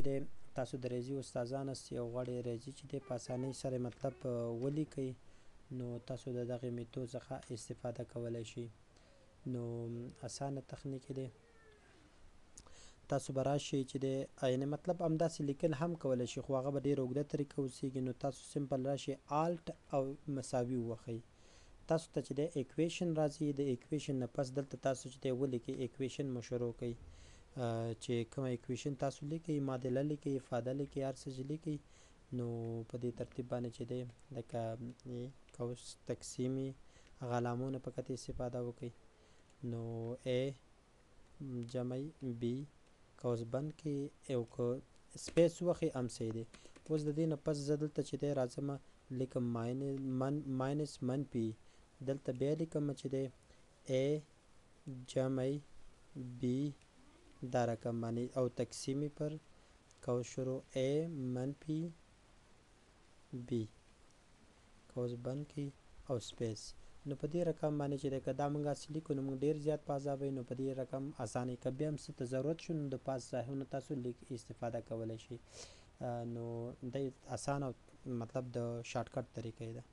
دی تاسو د ریاضي استادان یاست او غواړئ ریاضي چې دی په اسانۍ سره مطلب ولیکئ، نو تاسو د دغې میتود څخه استفاده کولی شئ. نو اسانه تخنیک دی، تاسو به راشئ چې دی یعنې مطلب همداسې لیکل هم کولی شئ، خو هغه به ډېره اوږده طریقه اوسېږي. نو تاسو سمپل راشئ الټ او مساوي ووهئ، تاسو ته چې دی اکویشن راځي، د اکویشن نه پس دلته تاسو چې دی ولیکئ، اکویشن مو شروع کړئ. چې کومه اکویشن تاسو لیکئ، معادله لیکئ، افاده لیکئ، هر څه چې لیکئ، نو په دې ترتیب باندې چې دی لکه قوس تقسیمي هغه علامو نه په کتې استفاده وکړئ. نو A جمع B قوس بند کې او که سپیس ووهئ هم صحیح دی. اوس د دې نه پس زه دلته چې دی راځم لیکم ماینس منفي، دلته بیا لیکم چې دی A جمع B دا رقم باندې او تقسیمی پر قوس شروع A منفي B قوس بند کې او سپیس. نو په دې رقم باندې چې دی که دا موږ هسې لیکو نو موږ ډېر زیات په عذابوي، نو په دې رقم اسانۍ که بیا هم څه ته ضرورت شو نو د پاس ځایونو تاسو استفاده کولی شئ. نو دی اسانه مطلب د شارټکټ طریقې ده.